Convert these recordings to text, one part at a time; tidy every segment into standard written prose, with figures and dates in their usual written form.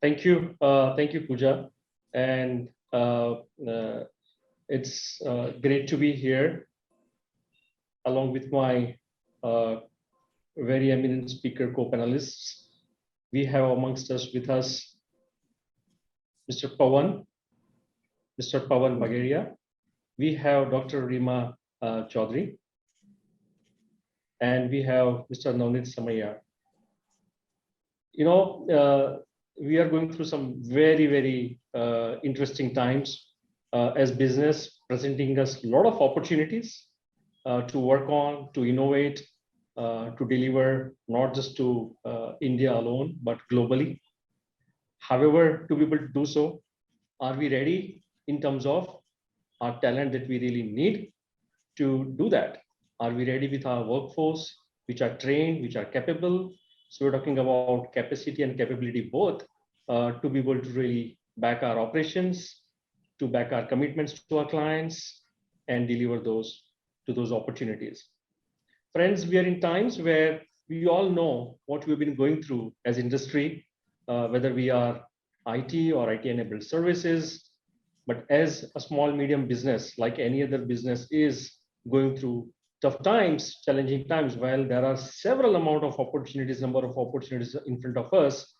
Thank you, Pooja, and it's great to be here along with my very eminent speaker co-panelists. We have amongst us with us Mr. Pawan, Mr. Pavan Bagaria. We have Dr. Rima Chowdhury, and we have Mr. Navanit Samaiyar. You know, we are going through some very interesting times as business, presenting us a lot of opportunities to work on, to innovate, to deliver not just to India alone, but globally. However, to be able to do so, are we ready in terms of our talent that we really need to do that? Are we ready with our workforce, which are trained, which are capable? So we're talking about capacity and capability both to be able to really back our operations, to back our commitments to our clients, and deliver those to those opportunities. Friends, we are in times where we all know what we've been going through as industry, whether we are IT or IT-enabled services, but as a small, medium business, like any other business, is going through tough times, challenging times. While there are several number of opportunities in front of us,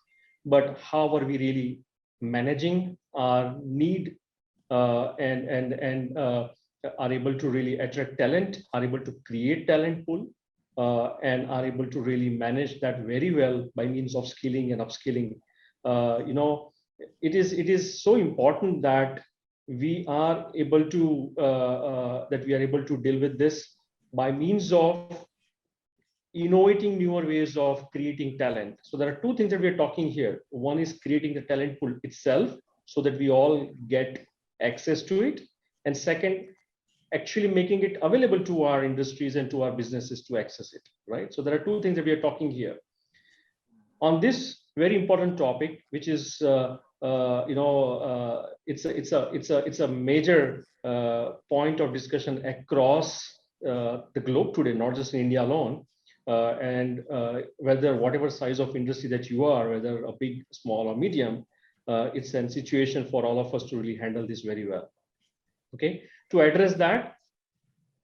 but how are we really managing our need and are able to really attract talent, are able to create talent pool, and are able to really manage that very well by means of skilling and upskilling. You know, it is so important that we are able to deal with this by means of innovating newer ways of creating talent. So there are two things that we are talking here. One is creating the talent pool itself so that we all get access to it. And second, actually making it available to our industries and to our businesses to access it, right? So there are two things that we are talking here. On this very important topic, which is, it's a major point of discussion across the globe today, not just in India alone. Whether whatever size of industry that you are, whether a big, small, or medium, it's a situation for all of us to really handle this very well. Okay, to address that,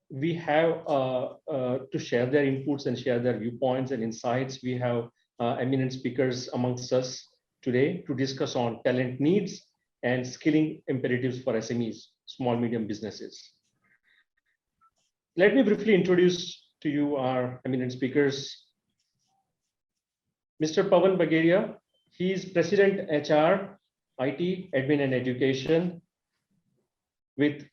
we have to share their inputs and share their viewpoints and insights. We have eminent speakers amongst us today to discuss on talent needs and skilling imperatives for SMEs, small, medium businesses. Let me briefly introduce to you our eminent speakers. Mr. Pavan Bagaria, he is President HR, IT, Admin and Education with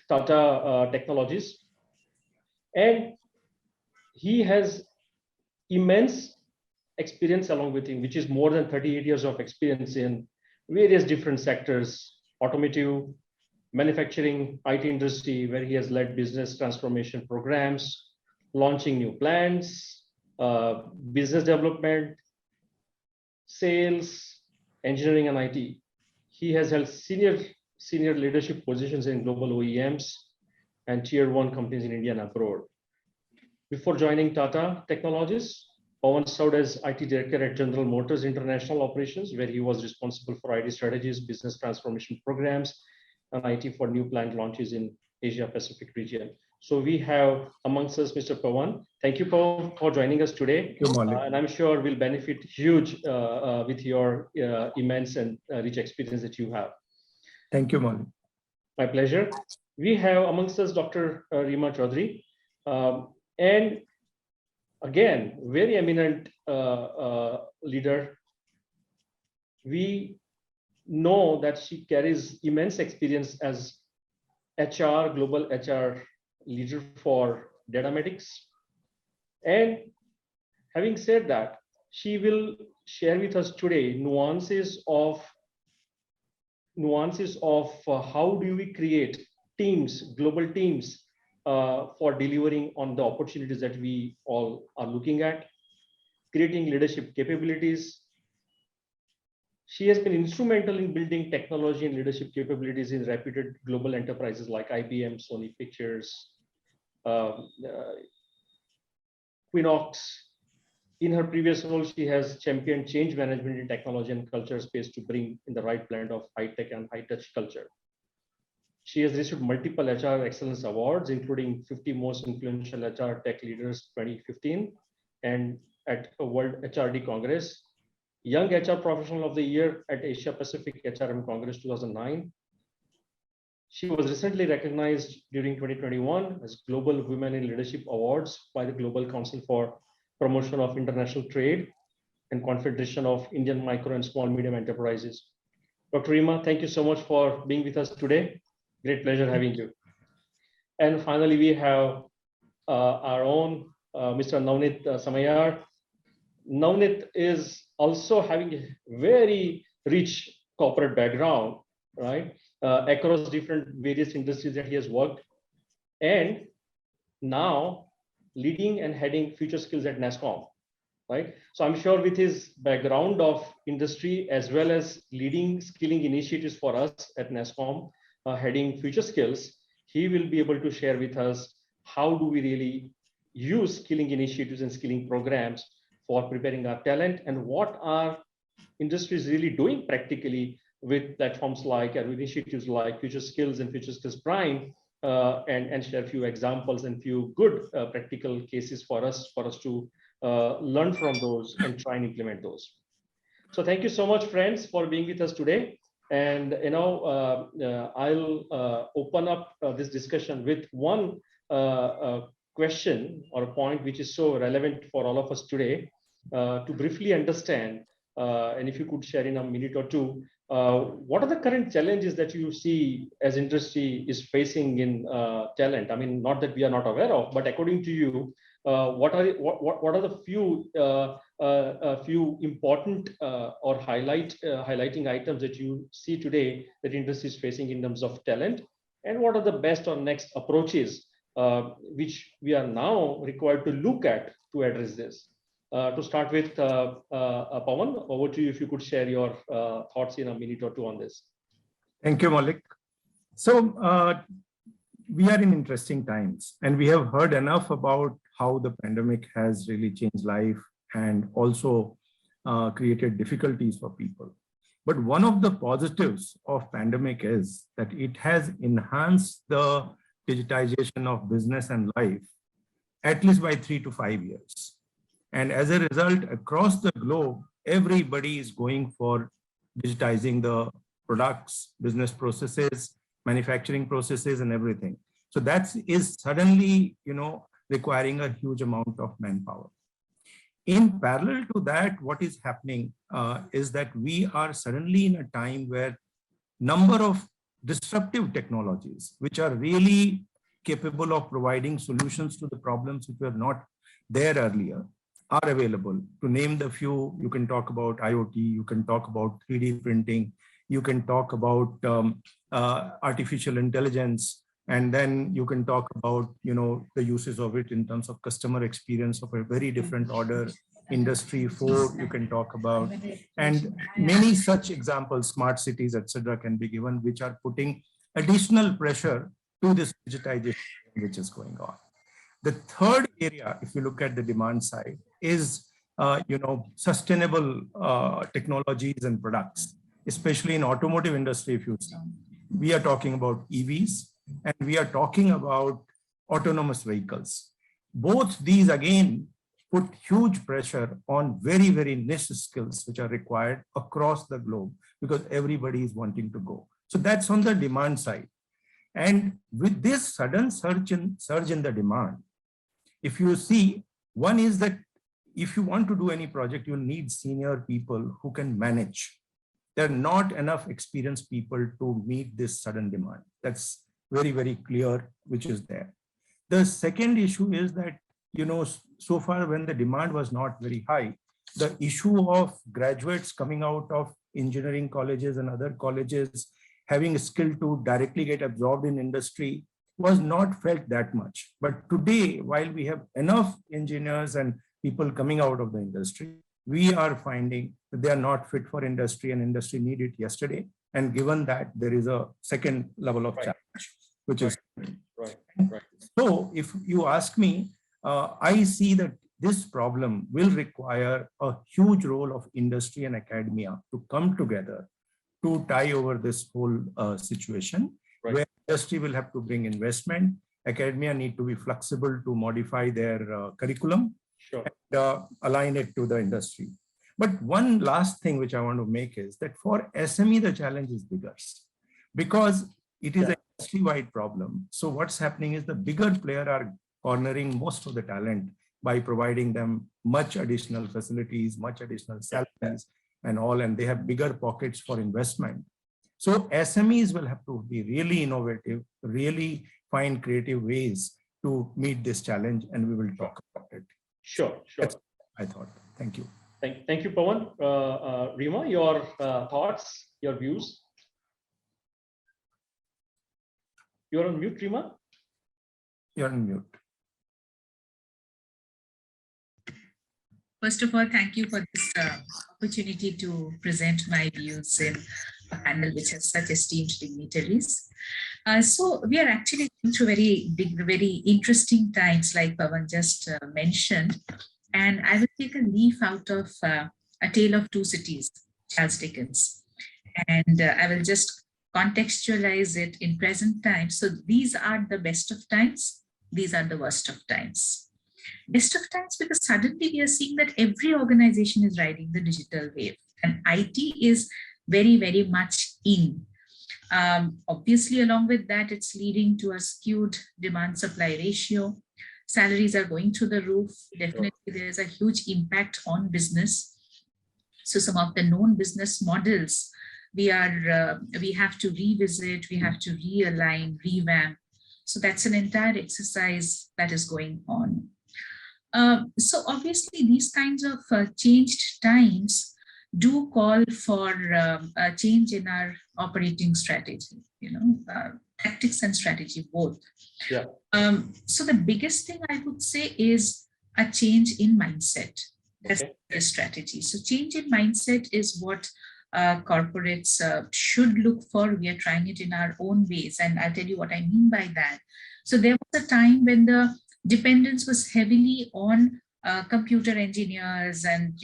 Tata Technologies. And he has immense experience along with him, which is more than 38 years of experience in various different sectors, automotive, manufacturing, IT industry, where he has led business transformation programs, launching new plans, business development, sales, engineering, and IT. He has held senior leadership positions in global OEMs and tier 1 companies in India and abroad. Before joining Tata Technologies, Pawan served as IT Director at General Motors International Operations, where he was responsible for IT strategies, business transformation programs, and IT for new plant launches in Asia Pacific region. So we have amongst us Mr. Pawan. Thank you, Pawan, for joining us today. Thank you, Maulik. And I'm sure we'll benefit huge with your immense and rich experience that you have. Thank you, Maulik. My pleasure. We have amongst us Dr. Rima Chowdhury. And again, very eminent leader. We know that she carries immense experience as HR, global HR leader for Datamatics. And having said that, she will share with us today nuances of how do we create teams, global teams, for delivering on the opportunities that we all are looking at, creating leadership capabilities. She has been instrumental in building technology and leadership capabilities in reputed global enterprises like IBM, Sony Pictures, Quinox, In her previous role, she has championed change management in technology and culture space to bring in the right blend of high tech and high touch culture. She has received multiple HR Excellence Awards, including 50 Most Influential HR Tech Leaders 2015 and at a World HRD Congress, Young HR Professional of the Year at Asia Pacific HRM Congress 2009. She was recently recognized during 2021 as Global Women in Leadership Awards by the Global Council for Promotion of International Trade and Confederation of Indian Micro and Small Medium Enterprises. Dr. Rima, thank you so much for being with us today. Great pleasure having you. And finally, we have our own Mr. Navanit Samaiyar. Navanit is also having a very rich corporate background, right? Across different various industries that he has worked, and now leading and heading FutureSkills at NASSCOM, right? So I'm sure with his background of industry as well as leading skilling initiatives for us at NASSCOM, heading FutureSkills, he will be able to share with us how do we really use skilling initiatives and skilling programs for preparing our talent, and what are industries really doing practically with platforms like and initiatives like FutureSkills and FutureSkills Prime, and share a few examples and few good practical cases for us to learn from those and try and implement those. So thank you so much, friends, for being with us today. And I'll open up this discussion with one question or a point which is so relevant for all of us today, to briefly understand, and if you could share in a minute or two, what are the current challenges that you see as industry is facing in talent? I mean, not that we are not aware of, but according to you, what are the few important or highlighting items that you see today that industry is facing in terms of talent, and what are the best or next approaches which we are now required to look at to address this? To start with, Pawan, over to you if you could share your thoughts in a minute or two on this. Thank you, Maulik. So we are in interesting times, and we have heard enough about how the pandemic has really changed life and also created difficulties for people. But one of the positives of pandemic is that it has enhanced the digitization of business and life, at least by 3 to 5 years. And as a result, across the globe, everybody is going for digitizing the products, business processes, manufacturing processes, and everything. So that is suddenly, requiring a huge amount of manpower. In parallel to that, what is happening is that we are suddenly in a time where number of disruptive technologies, which are really capable of providing solutions to the problems which were not there earlier, are available. To name the few, you can talk about IoT, you can talk about 3D printing, you can talk about artificial intelligence, and then you can talk about the uses of it in terms of customer experience of a very different order. Industry 4 you can talk about, and many such examples, smart cities, etc., can be given, which are putting additional pressure to this digitization which is going on. The third area, if you look at the demand side, is sustainable technologies and products, especially in automotive industry. If you see, we are talking about EVs and we are talking about autonomous vehicles. Both these again put huge pressure on very, very niche skills which are required across the globe because everybody is wanting to go. So that's on the demand side. And with this sudden surge in the demand, if you see, one is that if you want to do any project, you need senior people who can manage. There are not enough experienced people to meet this sudden demand. That's very, very clear, which is there. The second issue is that, so far when the demand was not very high, the issue of graduates coming out of engineering colleges and other colleges having a skill to directly get absorbed in industry was not felt that much. But today, while we have enough engineers and people coming out of the industry, we are finding that they are not fit for industry and industry need it yesterday. And given that, there is a second level of challenge, which is right. So if you ask me, I see that this problem will require a huge role of industry and academia to come together to tie over this whole situation, right, where industry will have to bring investment, academia need to be flexible to modify their curriculum, sure, and align it to the industry. But one last thing which I want to make is that for SME, the challenge is bigger because it is an industry-wide problem. So what's happening is the bigger player are cornering most of the talent by providing them much additional facilities, much additional salaries and all, and they have bigger pockets for investment. So SMEs will have to be really innovative, really find creative ways to meet this challenge, and we will talk about it. sure. That's what I thought. Thank you. Thank you, Pawan. Rima, your thoughts, your views? You're on mute, Rima. You're on mute. First of all, thank you for this opportunity to present my views in a panel which has such esteemed dignitaries. So we are actually going through very interesting times, like Pavan just mentioned. And I will take a leaf out of A Tale of Two Cities, Charles Dickens. And I will just contextualize it in present times. So these are the best of times. These are the worst of times. Best of times because suddenly we are seeing that every organization is riding the digital wave, and IT is very much in. Obviously, along with that, it's leading to a skewed demand-supply ratio. Salaries are going through the roof. Definitely, there's a huge impact on business. So some of the known business models, we have to revisit, we have to realign, revamp. So that's an entire exercise that is going on. So obviously, these kinds of changed times do call for a change in our operating strategy, tactics and strategy both. Yeah. So the biggest thing I would say is a change in mindset. That's the strategy. So change in mindset is what corporates should look for. We are trying it in our own ways, and I'll tell you what I mean by that. So there was a time when the dependence was heavily on computer engineers and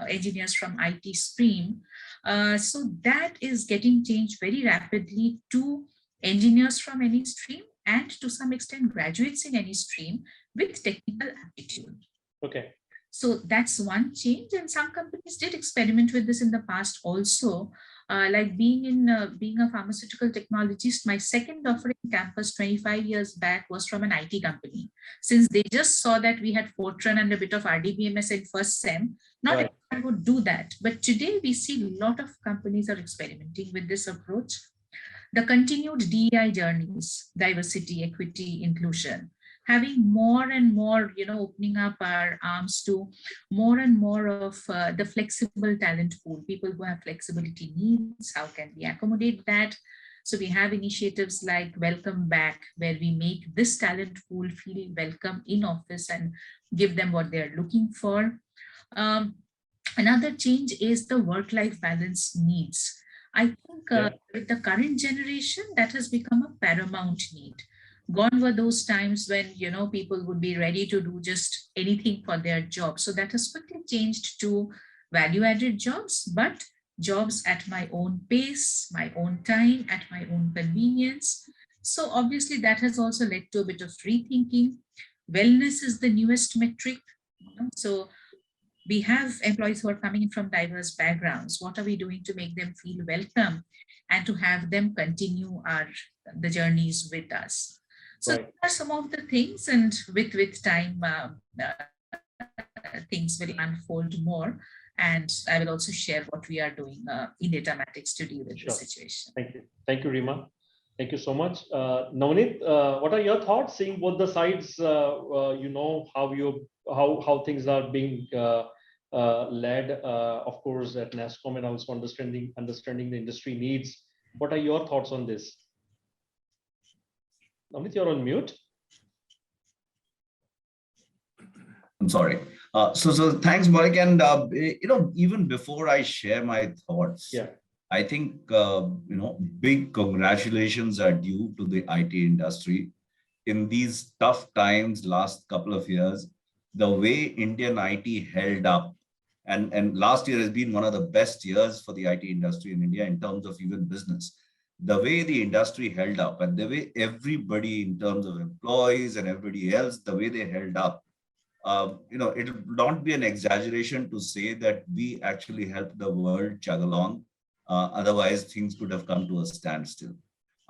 engineers from IT stream. So that is getting changed very rapidly to engineers from any stream and to some extent graduates in any stream with technical aptitude. Okay. So that's one change, and some companies did experiment with this in the past also. Like being a pharmaceutical technologist, my second offering campus 25 years back was from an IT company. Since they just saw that we had Fortran and a bit of RDBMS in first SEM, not everyone would do that. But today we see a lot of companies are experimenting with this approach. The continued DEI journeys, diversity, equity, inclusion, having more and more, opening up our arms to more and more of the flexible talent pool, people who have flexibility needs, how can we accommodate that? So we have initiatives like Welcome Back, where we make this talent pool feel welcome in office and give them what they're looking for. Another change is the work-life balance needs. I think with the current generation, that has become a paramount need. Gone were those times when, people would be ready to do just anything for their job. So that has quickly changed to value-added jobs, but jobs at my own pace, my own time, at my own convenience. So obviously that has also led to a bit of rethinking. Wellness is the newest metric. So we have employees who are coming in from diverse backgrounds. What are we doing to make them feel welcome and to have them continue the journeys with us? So these are some of the things, and with time, things will unfold more. And I will also share what we are doing in Datamatics to deal with the situation. Thank you, Rima. Thank you so much. Navanit, what are your thoughts, seeing both the sides, how things are being led, of course, at NASSCOM, and also understanding the industry needs. What are your thoughts on this? Navanit, you're on mute. I'm sorry. So thanks, Maulik. And even before I share my thoughts, I think big congratulations are due to the IT industry in these tough times. Last couple of years, the way Indian IT held up, and last year has been one of the best years for the IT industry in India in terms of even business. The way the industry held up and the way everybody in terms of employees and everybody else, the way they held up, it will not be an exaggeration to say that we actually helped the world chug along. Otherwise, things could have come to a standstill.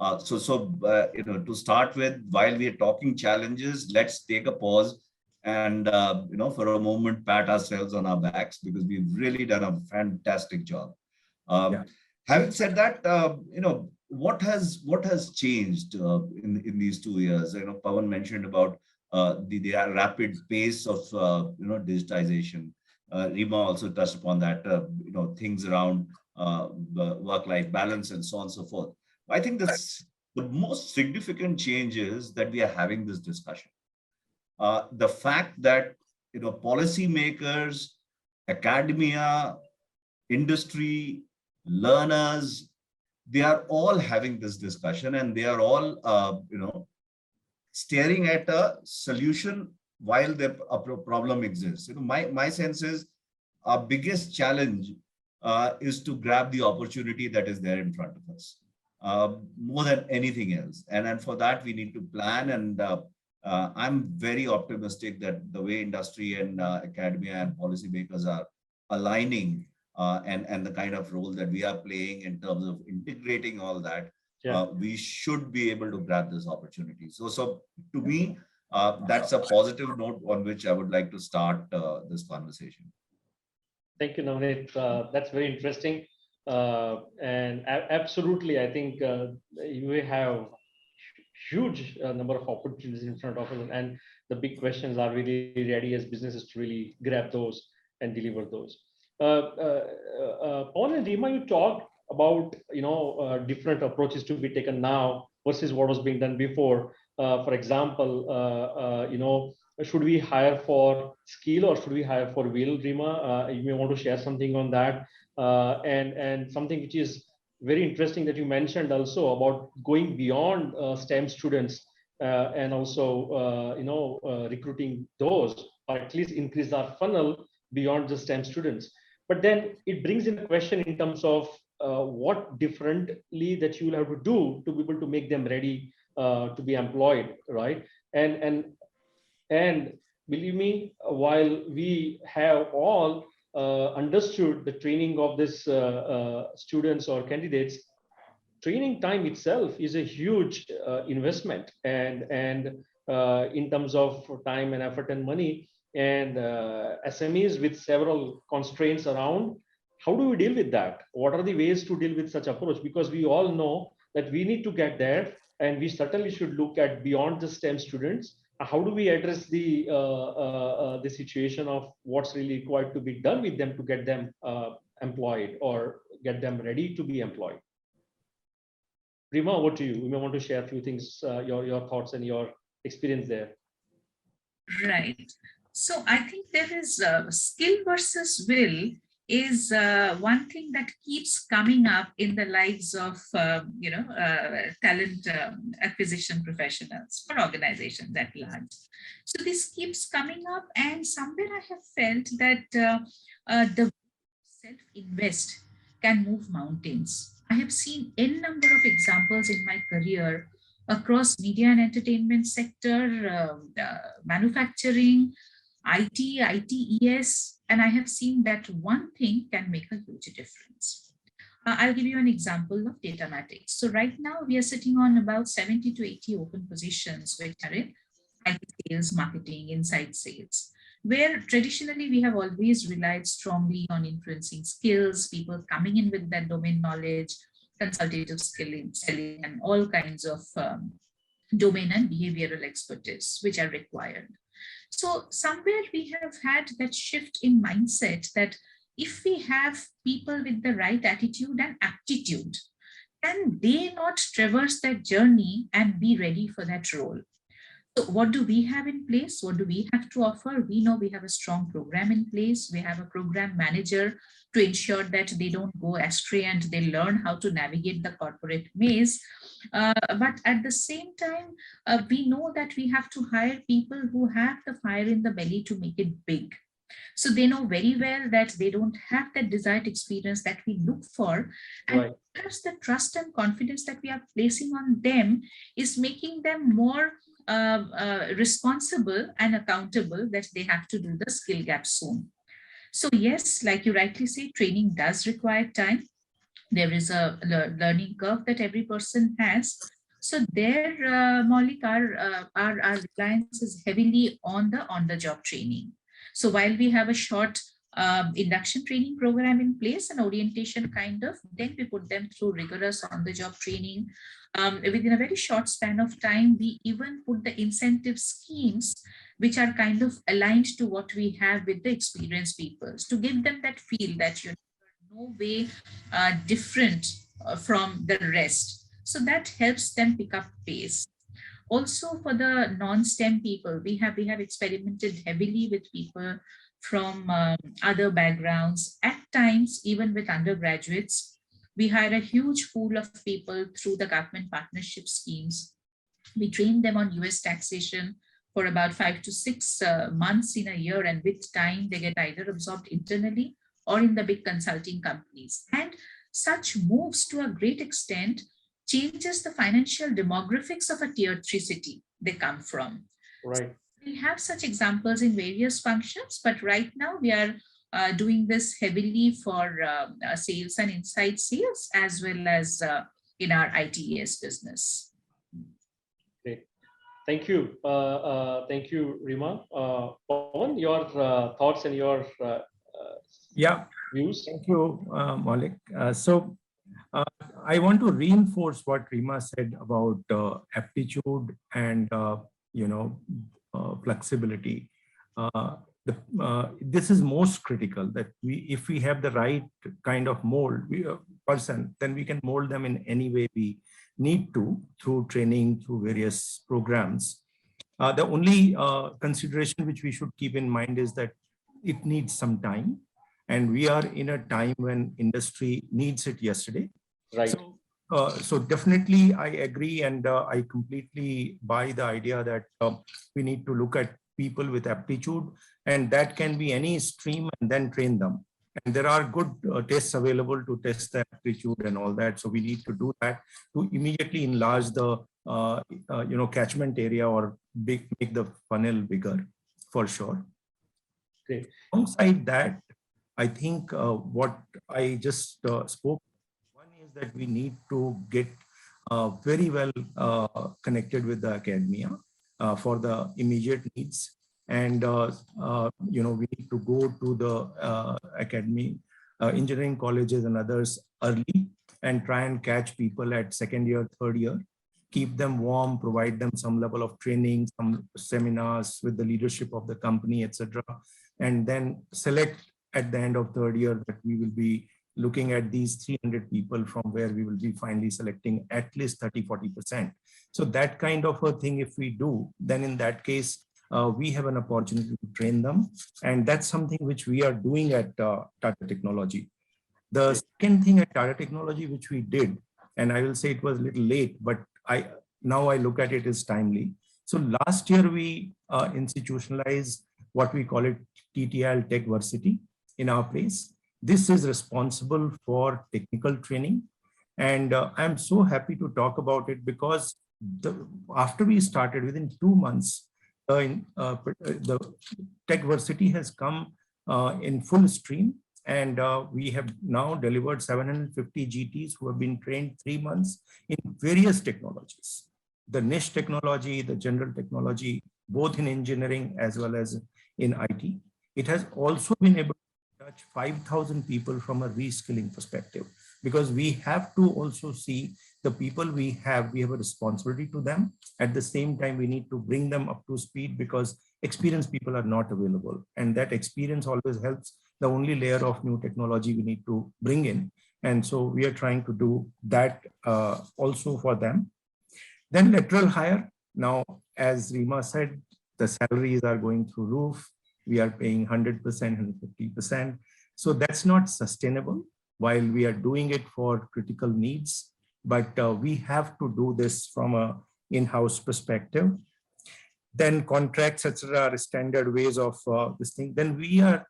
To start with, while we are talking challenges, let's take a pause and, for a moment, pat ourselves on our backs because we've really done a fantastic job. Having said that, what has changed in these 2 years? Pawan mentioned about the rapid pace of digitization. Rima also touched upon that. Things around work-life balance and so on and so forth. I think the most significant change is that we are having this discussion. The fact that policymakers, academia, industry, learners, they are all having this discussion, and they are all staring at a solution while the problem exists. My sense is our biggest challenge is to grab the opportunity that is there in front of us, more than anything else. And for that, we need to plan. And I'm very optimistic that the way industry and academia and policymakers are aligning and the kind of role that we are playing in terms of integrating all that, we should be able to grab this opportunity. So to me, that's a positive note on which I would like to start this conversation. Thank you, Navanit. That's very interesting. And absolutely, I think we have huge number of opportunities in front of us, and the big questions are really ready as businesses to really grab those and deliver those. Pawan and Rima, you talked about different approaches to be taken now versus what was being done before. For example, should we hire for skill or should we hire for will? Rima, you may want to share something on that, and something which is very interesting that you mentioned also about going beyond STEM students and also recruiting those, or at least increase our funnel beyond the STEM students. But then it brings in a question in terms of what differently that you will have to do to be able to make them ready to be employed, right? And believe me, while we have all understood the training of this students or candidates, training time itself is a huge investment, and in terms of time and effort and money, and SMEs with several constraints around. How do we deal with that? What are the ways to deal with such approach? Because we all know that we need to get there, and we certainly should look at beyond the STEM students. How do we address the situation of what's really required to be done with them to get them employed or get them ready to be employed? Rima, over to you. You may want to share a few things, your thoughts and your experience there. Right. So I think there is skill versus will is one thing that keeps coming up in the lives of talent acquisition professionals or organizations at large. So this keeps coming up, and somewhere I have felt that the self-invest can move mountains. I have seen n number of examples in my career across media and entertainment sector, manufacturing, IT, ITES, and I have seen that one thing can make a huge difference. I'll give you an example of Datamatics. So right now we are sitting on about 70 to 80 open positions, which are in IT sales, marketing, inside sales, where traditionally we have always relied strongly on influencing skills, people coming in with that domain knowledge, consultative skill in selling, and all kinds of domain and behavioral expertise which are required. So somewhere we have had that shift in mindset that if we have people with the right attitude and aptitude, can they not traverse that journey and be ready for that role? So what do we have in place? What do we have to offer? We know we have a strong program in place. We have a program manager to ensure that they don't go astray and they learn how to navigate the corporate maze. But at the same time, we know that we have to hire people who have the fire in the belly to make it big. So they know very well that they don't have that desired experience that we look for. And Right. perhaps the trust and confidence that we are placing on them is making them more responsible and accountable that they have to do the skill gap soon. So yes, like you rightly say, training does require time. There is a learning curve that every person has. So there, Maulik, our reliance is heavily on the on-the-job training. So while we have a short induction training program in place and orientation kind of, then we put them through rigorous on-the-job training. Within a very short span of time, we even put the incentive schemes which are kind of aligned to what we have with the experienced people, to give them that feel that you're no way different from the rest. So that helps them pick up pace. Also for the non-STEM people, we have experimented heavily with people from other backgrounds. At times, even with undergraduates, we hire a huge pool of people through the government partnership schemes. We train them on US taxation for about 5 to 6 months in a year, and with time they get either absorbed internally or in the big consulting companies. And such moves to a great extent changes the financial demographics of a tier 3 city they come from. Right. We have such examples in various functions, but right now we are doing this heavily for sales and inside sales, as well as in our ITES business. Great. Thank you. Thank you, Rima. Pawan, your thoughts and your views. Thank you, Maulik. I want to reinforce what Rima said about aptitude and flexibility. This is most critical, that if we have the right kind of person, then we can mold them in any way we need to, through training, through various programs. The only consideration which we should keep in mind is that it needs some time. And we are in a time when industry needs it yesterday. Right. So definitely I agree, and I completely buy the idea that we need to look at people with aptitude, and that can be any stream, and then train them. And there are good tests available to test the aptitude and all that. So we need to do that to immediately enlarge the catchment area, or make the funnel bigger, for sure. Okay. Alongside that, I think what I just spoke, one is that we need to get very well connected with the academia for the immediate needs. And, we need to go to the academy, engineering colleges and others early, and try and catch people at second year, third year, keep them warm, provide them some level of training, some seminars with the leadership of the company, etc. And then select at the end of third year that we will be looking at these 300 people, from where we will be finally selecting at least 30–40%. So that kind of a thing, if we do, then in that case, we have an opportunity to train them. And that's something which we are doing at Tata Technology. The second thing at Tata Technology, which we did, and I will say it was a little late, but now I look at it as timely. So last year we institutionalized what we call it TTL Techversity in our place. This is responsible for technical training. And I'm so happy to talk about it, because after we started, within 2 months, the Techversity has come in full stream. And we have now delivered 750 GTs who have been trained 3 months in various technologies. The niche technology, the general technology, both in engineering as well as in IT. It has also been able to touch 5,000 people from a reskilling perspective, because we have to also see the people we have a responsibility to them. At the same time, we need to bring them up to speed, because experienced people are not available. And that experience always helps the only layer of new technology we need to bring in. And so we are trying to do that also for them. Then lateral hire. Now, as Rima said, the salaries are going through roof. We are paying 100%, 150%. So that's not sustainable. While we are doing it for critical needs, but we have to do this from a in-house perspective. Then contracts, etc., are standard ways of this thing. Then we are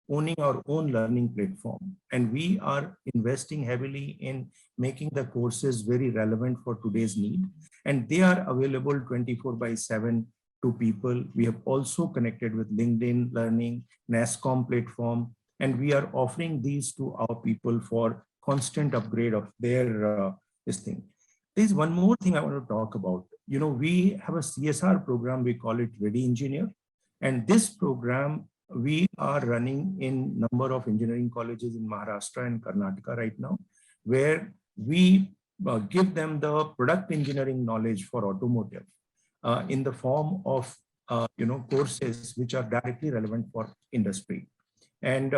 owning our own learning platform, and we are investing heavily in making the courses very relevant for today's need. And they are available 24/7 to people. We have also connected with LinkedIn Learning, NASSCOM platform, and we are offering these to our people for constant upgrade of their this thing. There's one more thing I want to talk about. We have a CSR program, we call it Ready Engineer. And this program we are running in number of engineering colleges in Maharashtra and Karnataka right now, where we give them the product engineering knowledge for automotive in the form of courses which are directly relevant for industry. And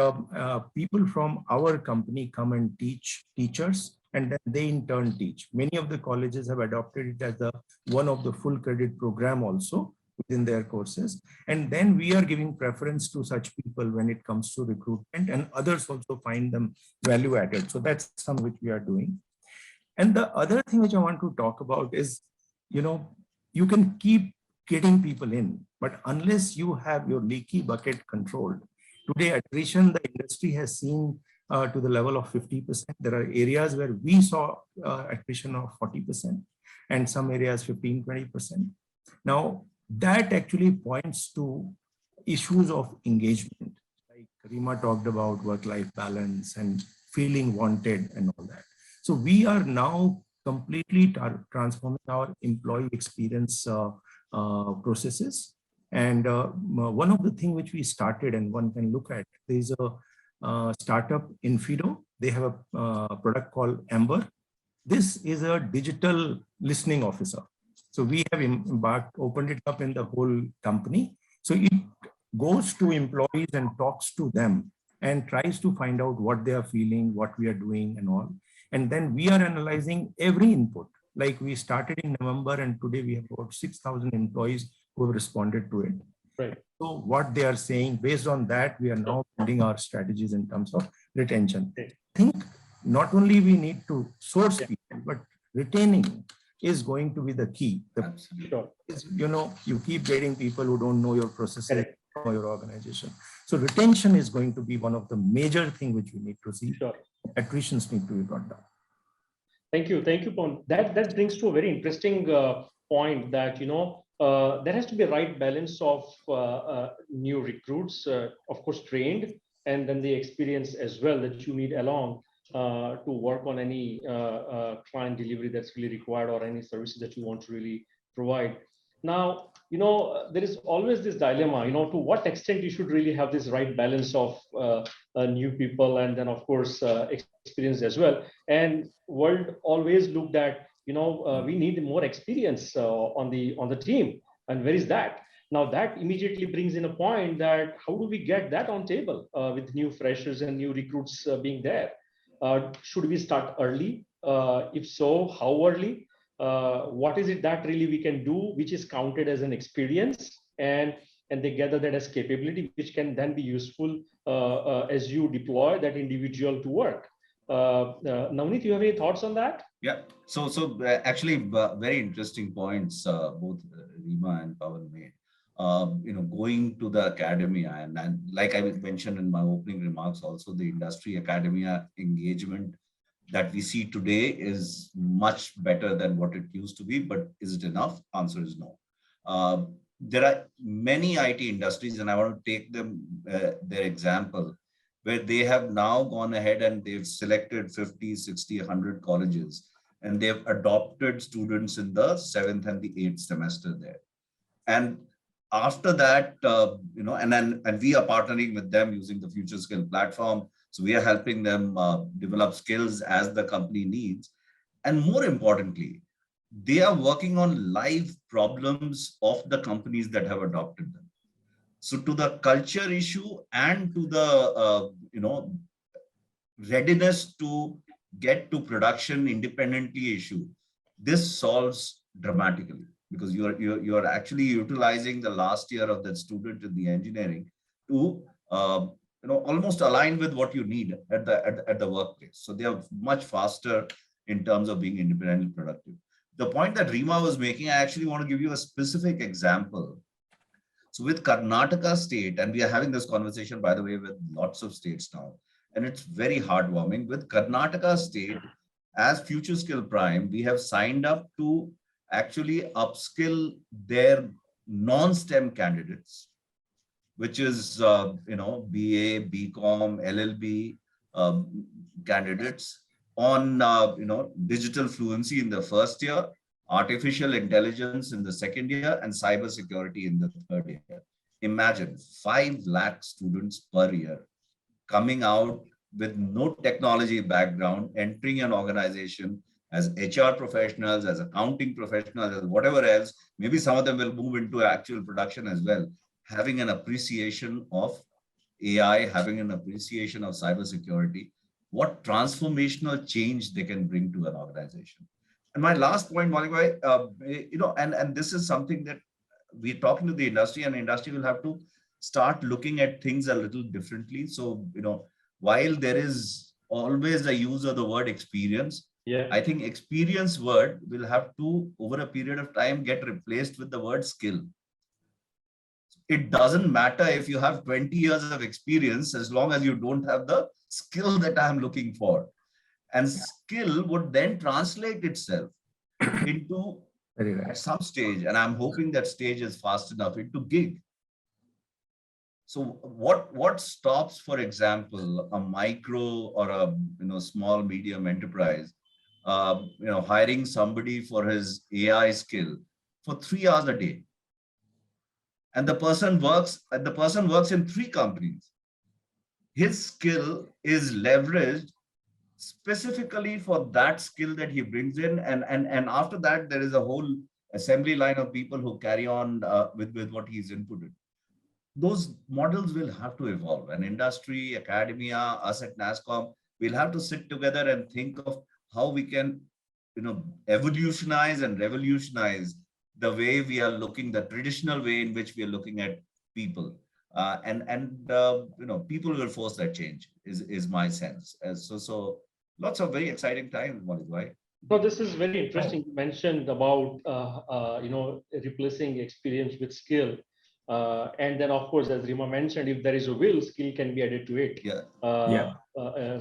people from our company come and teach teachers, and then they in turn teach. Many of the colleges have adopted it as one of the full credit program also within their courses. And then we are giving preference to such people when it comes to recruitment, and others also find them value added. So that's something which we are doing. And the other thing which I want to talk about is, you can keep getting people in, but unless you have your leaky bucket controlled, today attrition, the industry has seen to the level of 50%. There are areas where we saw attrition of 40%, and some areas 15-20%. Now, that actually points to issues of engagement. Like Rima talked about work-life balance and feeling wanted and all that. So we are now completely transforming our employee experience processes. And one of the things which we started, and one can look at, there is a startup in Fido. They have a product called Amber. This is a digital listening officer. So we have opened it up in the whole company. So it goes to employees and talks to them and tries to find out what they are feeling, what we are doing and all. And then we are analyzing every input. Like we started in November, and today we have about 6,000 employees who have responded to it. Right. So what they are saying, based on that, we are now building our strategies in terms of retention. I think not only we need to source people, but retaining is going to be the key. You keep getting people who don't know your processes or your organization. So retention is going to be one of the major things which we need to see. Attritions need to be brought down. Thank you, Pawan. That brings to a very interesting point that there has to be a right balance of new recruits, of course trained, and then the experience as well that you need along to work on any client delivery that's really required, or any services that you want to really provide. Now, there is always this dilemma, to what extent you should really have this right balance of new people and then of course experience as well. And world always looked at, we need more experience on the team, and where is that? Now that immediately brings in a point that how do we get that on table with new freshers and new recruits being there? Should we start early? If so, how early? What is it that really we can do, which is counted as an experience, and they gather that as capability, which can then be useful as you deploy that individual to work. Navanit, you have any thoughts on that? Yeah. So actually, very interesting points both Rima and Pavan made. Going to the academia, and like I mentioned in my opening remarks, also the industry academia engagement that we see today is much better than what it used to be. But is it enough? Answer is no. There are many IT industries, and I want to take them their example, where they have now gone ahead and they've selected 50, 60, 100 colleges, and they've adopted students in the 7th and the 8th semester there. And after that, and we are partnering with them using the FutureSkills platform. So we are helping them develop skills as the company needs. And more importantly, they are working on live problems of the companies that have adopted them. So to the culture issue and to the, readiness to get to production independently issue, this solves dramatically, because you're actually utilizing the last year of that student in the engineering to almost align with what you need at the workplace. So they are much faster in terms of being independently productive. The point that Rima was making, I actually want to give you a specific example. So with Karnataka state, and we are having this conversation, by the way, with lots of states now, and it's very heartwarming. With Karnataka state, as Future Skill Prime, we have signed up to actually upskill their non-STEM candidates, which is, BA, BCom, LLB candidates on, digital fluency in the first year, artificial intelligence in the second year, and cybersecurity in the third year. Imagine 5 lakh students per year coming out with no technology background, entering an organization as HR professionals, as accounting professionals, as whatever else. Maybe some of them will move into actual production as well, having an appreciation of AI, having an appreciation of cybersecurity, what transformational change they can bring to an organization. And my last point, Maulik bhai, and this is something that we're talking to the industry, and the industry will have to start looking at things a little differently. So, while there is always a use of the word experience, I think experience word will have to, over a period of time, get replaced with the word skill. It doesn't matter if you have 20 years of experience, as long as you don't have the skill that I'm looking for. And skill would then translate itself into, at some stage, and I'm hoping that stage is fast enough, into gig. So what stops, for example, a micro or a small medium enterprise, hiring somebody for his AI skill for 3 hours a day, and the person works in 3 companies. His skill is leveraged specifically for that skill that he brings in, and after that there is a whole assembly line of people who carry on with what he's inputted. Those models will have to evolve, and industry, academia, us at NASSCOM, we'll have to sit together and think of how we can, evolutionize and revolutionize the way we are looking, the traditional way in which we are looking at people, people will force that change. Is my sense. So lots of very exciting times, Maulik bhai. No, this is very interesting. You mentioned about replacing experience with skill. And then, of course, as Rima mentioned, if there is a will, skill can be added to it.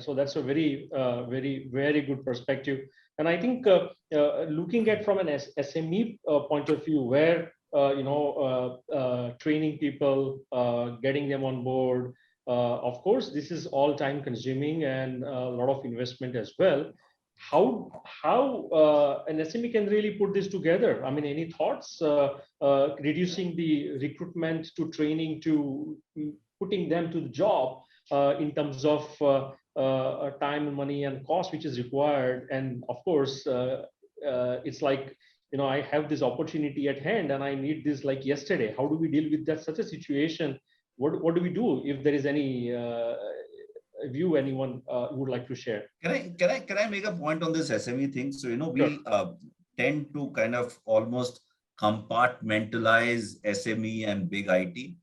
So that's a very, very good perspective. And I think looking at from an SME point of view, where training people, getting them on board, of course, this is all time consuming and a lot of investment as well. How an SME can really put this together? I mean, any thoughts? Reducing the recruitment to training to putting them to the job in terms of time, money, and cost, which is required. And of course, it's like, I have this opportunity at hand and I need this like yesterday. How do we deal with that such a situation? What do we do if there is any view anyone would like to share? Can I make a point on this SME thing? So, we tend to kind of almost compartmentalize SME and big IT.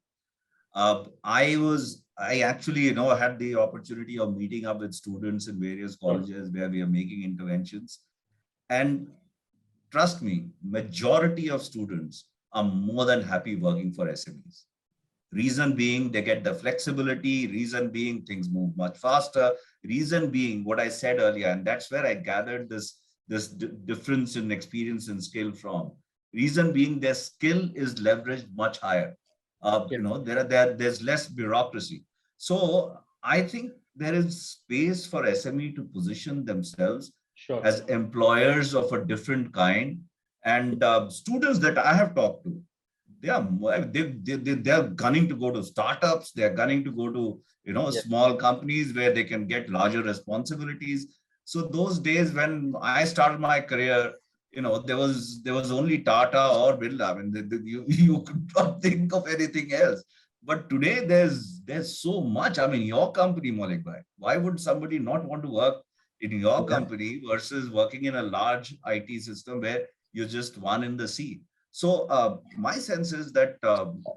I actually, had the opportunity of meeting up with students in various colleges where we are making interventions. And trust me, majority of students are more than happy working for SMEs. Reason being, they get the flexibility. Reason being, things move much faster. Reason being, what I said earlier, and that's where I gathered this difference in experience and skill from. Reason being, their skill is leveraged much higher. There's less bureaucracy. So I think there is space for SME to position themselves as employers of a different kind. And students that I have talked to, they are gunning to go to startups. They are gunning to go to small companies where they can get larger responsibilities. So those days when I started my career, there was only Tata or Birla. I mean, you could not think of anything else. But today there's so much. I mean, your company, Maulik bhai, why would somebody not want to work in your company versus working in a large IT system where you're just one in the sea? So my sense is that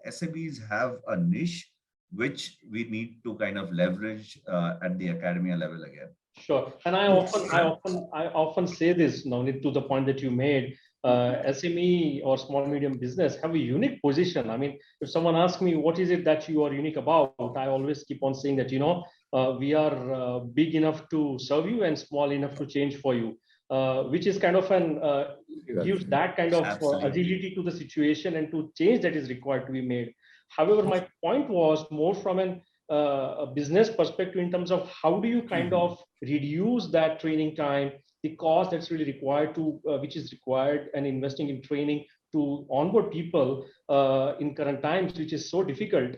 SMEs have a niche which we need to kind of leverage at the academia level again. Sure. And I often say this, Navanit, to the point that you made. SME or small medium business have a unique position. I mean, if someone asks me what is it that you are unique about, I always keep on saying that, we are big enough to serve you and small enough to change for you, which is kind of gives that kind of agility to the situation and to change that is required to be made. However, my point was more from a business perspective in terms of how do you kind of reduce that training time, the cost that's really required to, which is required, and investing in training to onboard people in current times, which is so difficult.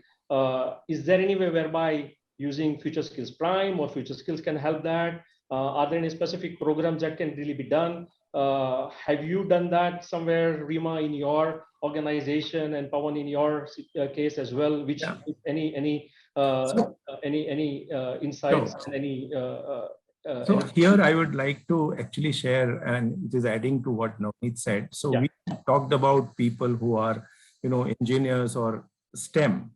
Is there any way whereby using FutureSkills Prime or FutureSkills can help that? Are there any specific programs that can really be done? Have you done that somewhere, Rima, in your organization, and Pawan in your case as well? Which any insights and any so here I would like to actually share, and it is adding to what Navanit said. So we talked about people who are, engineers or STEM,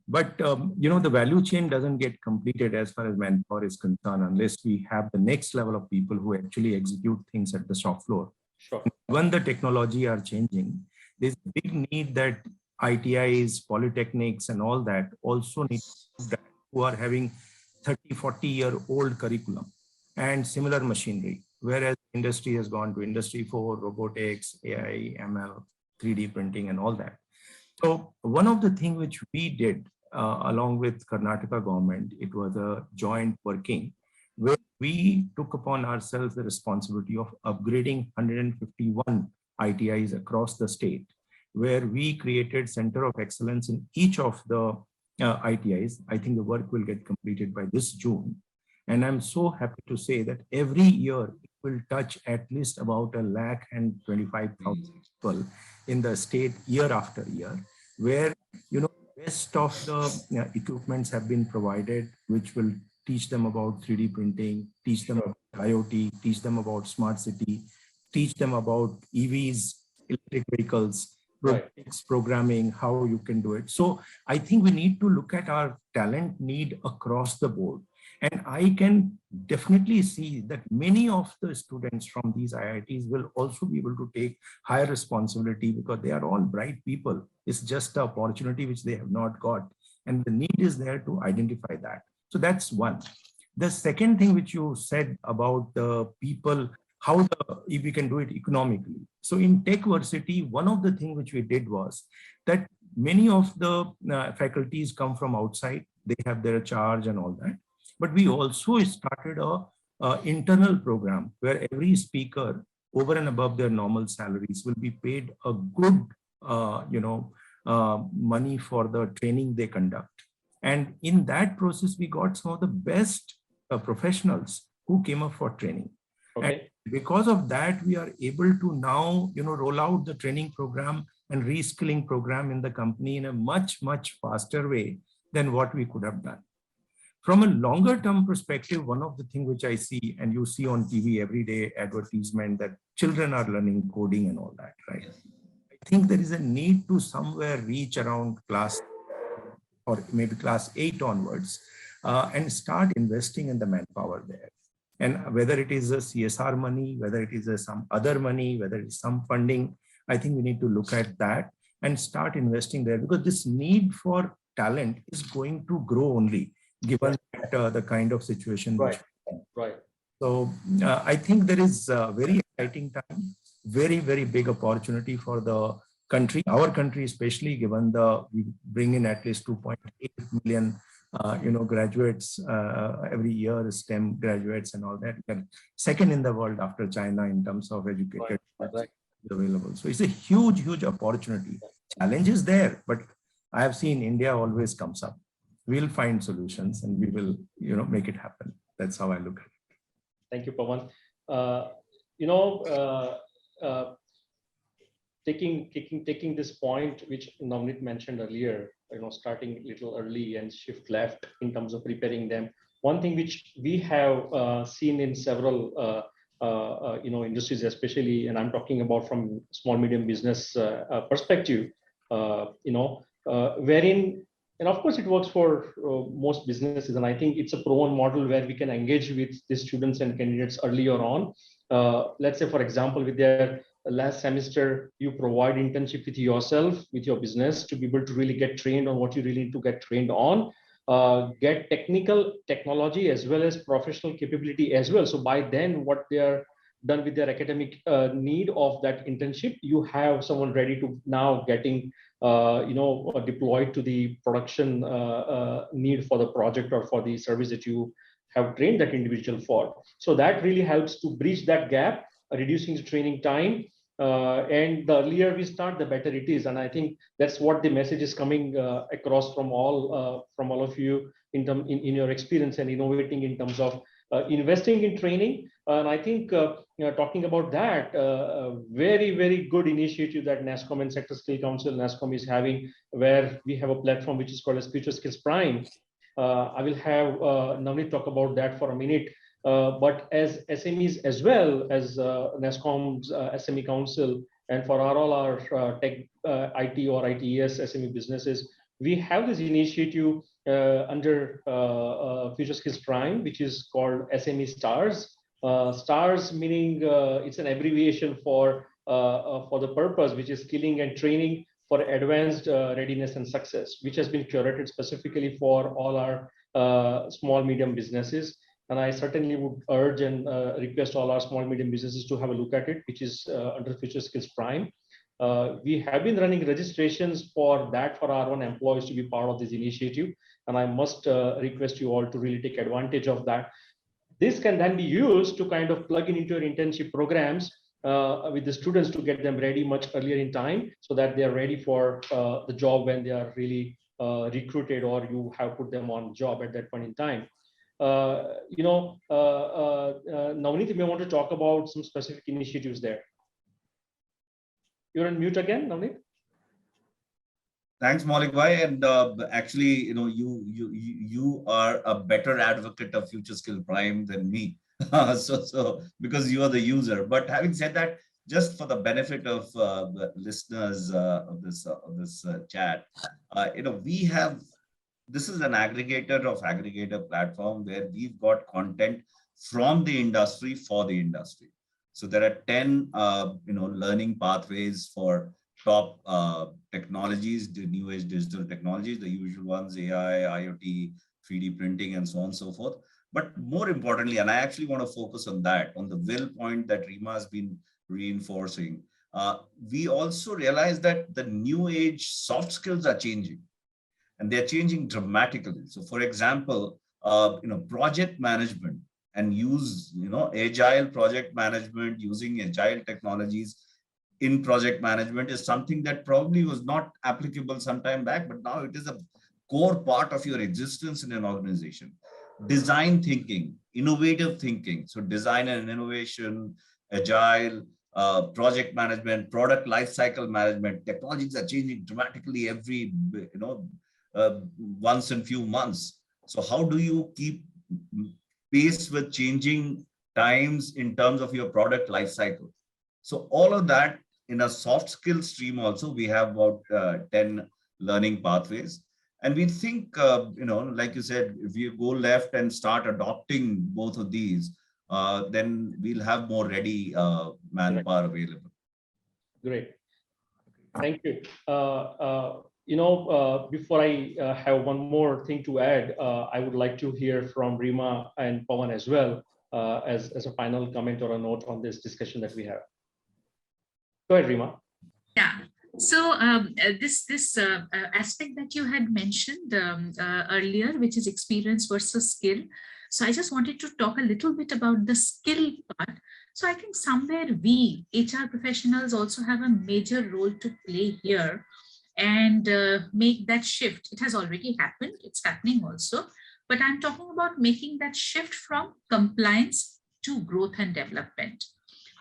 but the value chain doesn't get completed as far as manpower is concerned unless we have the next level of people who actually execute things at the shop floor. Sure. When the technology are changing, there's a big need that ITIs, polytechnics, and all that also need that, who are having 30-40-year-old curriculum and similar machinery, whereas industry has gone to Industry 4, robotics, AI, ML, 3D printing, and all that. So one of the things which we did along with Karnataka government, it was a joint working where we took upon ourselves the responsibility of upgrading 151 ITIs across the state, where we created Center of Excellence in each of the ITIs. I think the work will get completed by this June. And I'm so happy to say that every year it will touch at least about 125,000 people in the state year after year, where, best of the equipments have been provided, which will teach them about 3D printing, teach them about IoT, teach them about smart city, teach them about EVs, electric vehicles, robotics, programming, how you can do it. So I think we need to look at our talent need across the board. And I can definitely see that many of the students from these IITs will also be able to take higher responsibility because they are all bright people. It's just an opportunity which they have not got. And the need is there to identify that. So that's one. The second thing which you said about the people, if we can do it economically. So in Techversity, one of the things which we did was that many of the faculties come from outside. They have their charge and all that. But we also started a internal program where every speaker, over and above their normal salaries, will be paid a good, money for the training they conduct. And in that process, we got some of the best professionals who came up for training. Okay. And because of that, we are able to now, roll out the training program and reskilling program in the company in a much, much faster way than what we could have done. From a longer term perspective, one of the things which I see, and you see on TV every day advertisement that children are learning coding and all that, right? I think there is a need to somewhere reach around class or maybe class 8 onwards and start investing in the manpower there. And whether it is a CSR money, whether it is some other money, whether it is some funding, I think we need to look at that and start investing there, because this need for talent is going to grow only given the kind of situation. Right. So I think there is a very exciting time, very, very big opportunity for the country, our country, especially given we bring in at least 2.8 million graduates every year, STEM graduates and all that. We're second in the world after China in terms of educated available. So it's a huge, huge opportunity. Challenge is there, but I have seen India always comes up. We'll find solutions and we will, make it happen. That's how I look at it. Thank you, Pawan. Taking this point, which Navanit mentioned earlier, starting a little early and shift left in terms of preparing them. One thing which we have seen in several, industries, especially, and I'm talking about from small medium business perspective, wherein And of course, it works for most businesses. And I think it's a proven model where we can engage with the students and candidates earlier on. Let's say, for example, with their last semester, you provide internship with yourself, with your business, to be able to really get trained on what you really need to get trained on, get technical technology as well as professional capability as well. So by then, what they are done with their academic need of that internship, you have someone ready to now getting deployed to the production need for the project or for the service that you have trained that individual for. So that really helps to bridge that gap, reducing the training time. And the earlier we start, the better it is. And I think that's what the message is coming across from all of you in your experience and innovating in terms of investing in training. And I think talking about that, very, very good initiative that NASSCOM and Sector Skill Council, NASSCOM is having, where we have a platform which is called as FutureSkills Prime. I will have Navanit talk about that for a minute. But as SMEs as well as NASSCOM's SME Council, and for all our tech, IT or ITES SME businesses, we have this initiative under FutureSkills Prime, which is called SME Stars. Stars meaning it's an abbreviation for the purpose, which is skilling and training for advanced readiness and success, which has been curated specifically for all our small, medium businesses. And I certainly would urge and request all our small, medium businesses to have a look at it, which is under FutureSkills Prime. We have been running registrations for that for our own employees to be part of this initiative. And I must request you all to really take advantage of that. This can then be used to kind of plug in into your internship programs with the students to get them ready much earlier in time, so that they are ready for the job when they are really recruited, or you have put them on job at that point in time. Navanit, you may want to talk about some specific initiatives there. You're on mute again, Navanit. Thanks, Maulik bhai. And actually, you are a better advocate of FutureSkills Prime than me. so because you are the user. But having said that, just for the benefit of the listeners of this chat, we have. This is an aggregator platform where we've got content from the industry for the industry. So there are 10 learning pathways for top technologies, the new age digital technologies, the usual ones, AI, IoT, 3D printing, and so on and so forth. But more importantly, and I actually want to focus on that, on the will point that Rima has been reinforcing, we also realize that the new age soft skills are changing, and they're changing dramatically. So for example, project management and use, agile project management, using agile technologies in project management is something that probably was not applicable some time back, but now it is a core part of your existence in an organization. Design thinking, innovative thinking. So design and innovation, agile, project management, product lifecycle management. Technologies are changing dramatically every, once in few months. So how do you keep pace with changing times in terms of your product lifecycle? So all of that in a soft skill stream also, we have about 10 learning pathways. And we think, like you said, if you go left and start adopting both of these, then we'll have more ready manpower available. Great. Thank you. Before I have one more thing to add, I would like to hear from Rima and Pawan as well, as a final comment or a note on this discussion that we have. Go ahead, Rima. Yeah. So this aspect that you had mentioned earlier, which is experience versus skill. So I just wanted to talk a little bit about the skill part. So I think somewhere we HR professionals also have a major role to play here and make that shift. It has already happened. It's happening also. But I'm talking about making that shift from compliance to growth and development.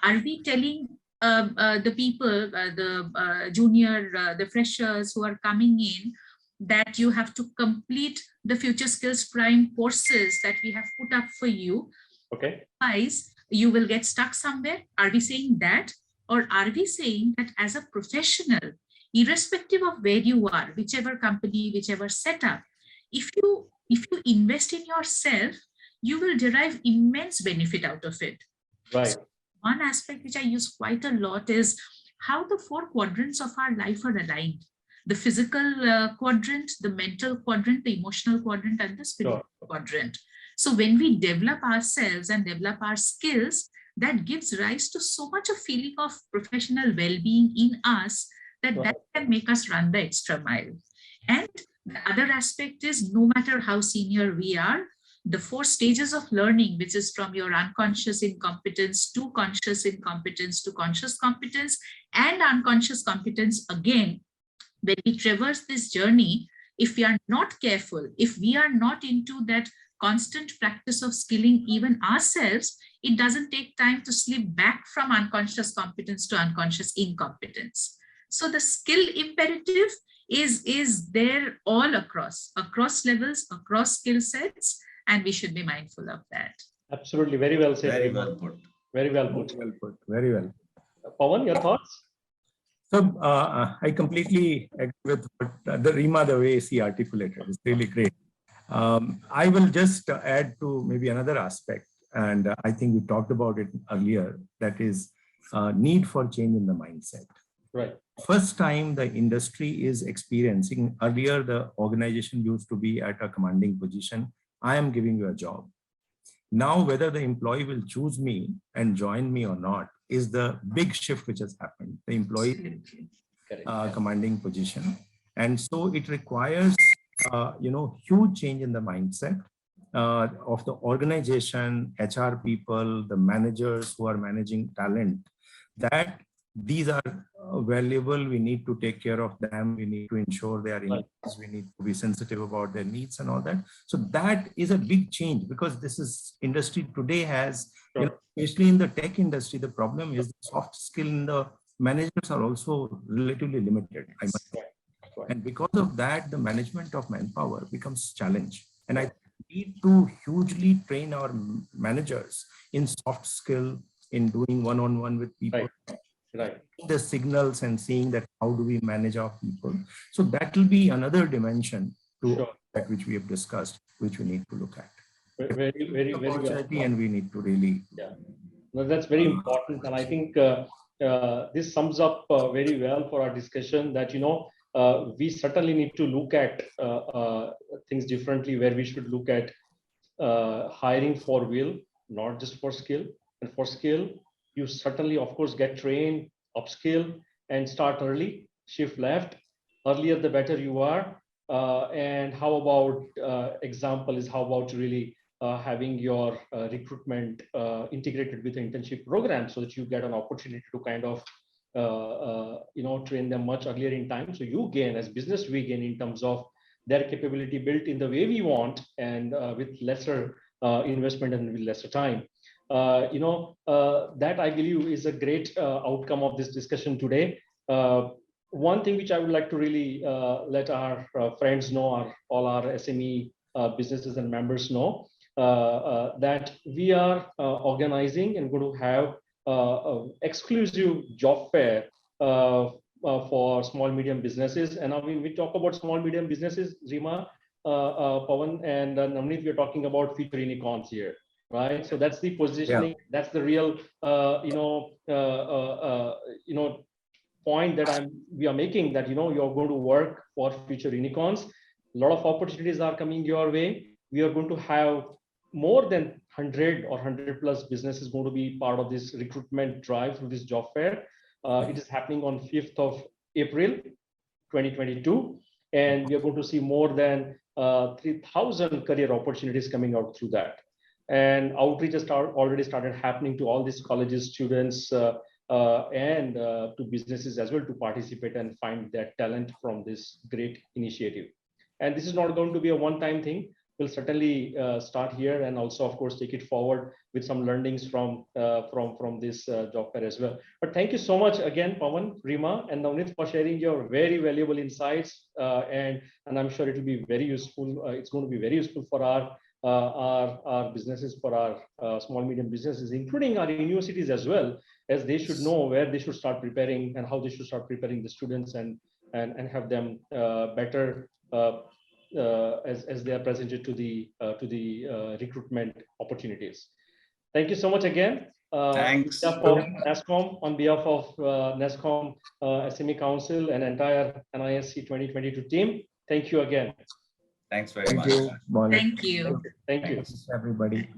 Are we telling the people, the junior, the freshers who are coming in, that you have to complete the FutureSkills Prime courses that we have put up for you? Okay. Otherwise, you will get stuck somewhere. Are we saying that? Or are we saying that as a professional, irrespective of where you are, whichever company, whichever setup, if you invest in yourself, you will derive immense benefit out of it. Right. So one aspect which I use quite a lot is how the 4 quadrants of our life are aligned. The physical quadrant, the mental quadrant, the emotional quadrant, and the spiritual quadrant. So when we develop ourselves and develop our skills, that gives rise to so much a feeling of professional well-being in us that can make us run the extra mile. And the other aspect is, no matter how senior we are, the 4 stages of learning, which is from your unconscious incompetence to conscious incompetence to conscious competence and unconscious competence again, when we traverse this journey, if we are not careful, if we are not into that constant practice of skilling even ourselves, it doesn't take time to slip back from unconscious competence to unconscious incompetence. So the skill imperative is there all across levels, across skill sets, and we should be mindful of that. Absolutely. Very well said. Very well put. Very well put. Very well put. Very well. Pawan, your thoughts? So I completely agree with what Rima, the way she articulated. It's really great. I will just add to maybe another aspect, and I think we talked about it earlier, that is need for change in the mindset. Right. First time the industry is experiencing, earlier the organization used to be at a commanding position. I am giving you a job. Now, whether the employee will choose me and join me or not is the big shift which has happened. The employee commanding position. And so it requires, huge change in the mindset of the organization, HR people, the managers who are managing talent, that these are valuable. We need to take care of them. We need to ensure they are in. We need to be sensitive about their needs and all that. So that is a big change, because this is industry today has, especially in the tech industry, the problem is the soft skill in the managers are also relatively limited, I must say. And because of that, the management of manpower becomes challenge. And I need to hugely train our managers in soft skill, in doing one-on-one with people. Right. The signals and seeing that how do we manage our people. So that will be another dimension to that which we have discussed, which we need to look at. Very well. And we need to really. Yeah, no, that's very important. And I think this sums up very well for our discussion that, we certainly need to look at things differently, where we should look at hiring for will, not just for skill. And for skill, you certainly, of course, get trained, upskill, and start early, shift left. Earlier, the better you are. And how about example is how about really having your recruitment integrated with the internship program, so that you get an opportunity to kind of train them much earlier in time. So you gain, as business, we gain in terms of their capability built in the way we want, and with lesser investment and with lesser time. That I believe is a great outcome of this discussion today. One thing which I would like to really let our friends know, all our SME businesses and members know, that we are organizing and going to have exclusive job fair for small medium businesses. And when we talk about small medium businesses, Rima, Pawan, and Navanit, we are talking about future unicorns here. Right, so that's the positioning. That's the real, point that we are making, that you're going to work for future unicorns. A lot of opportunities are coming your way. We are going to have more than 100 or 100 plus businesses going to be part of this recruitment drive through this job fair. It is happening on 5th of April, 2022, and we are going to see more than 3,000 career opportunities coming out through that. And outreach has already started happening to all these colleges, students, and to businesses as well, to participate and find their talent from this great initiative. And this is not going to be a one-time thing. We'll certainly start here, and also, of course, take it forward with some learnings from this job fair as well. But thank you so much again, Pawan, Rima, and Navanit, for sharing your very valuable insights. And I'm sure it will be very useful. It's going to be very useful for our businesses, for our small medium businesses, including our universities as well, as they should know where they should start preparing and how they should start preparing the students and and have them better as they are presented to the recruitment opportunities. Thank you so much again. Thanks. On behalf of NASSCOM, on behalf of NASSCOM SME Council and entire NISC 2022 team, thank you again. Thanks very much. Thank you, Maulik. Thank you. Thank you. Thanks, everybody.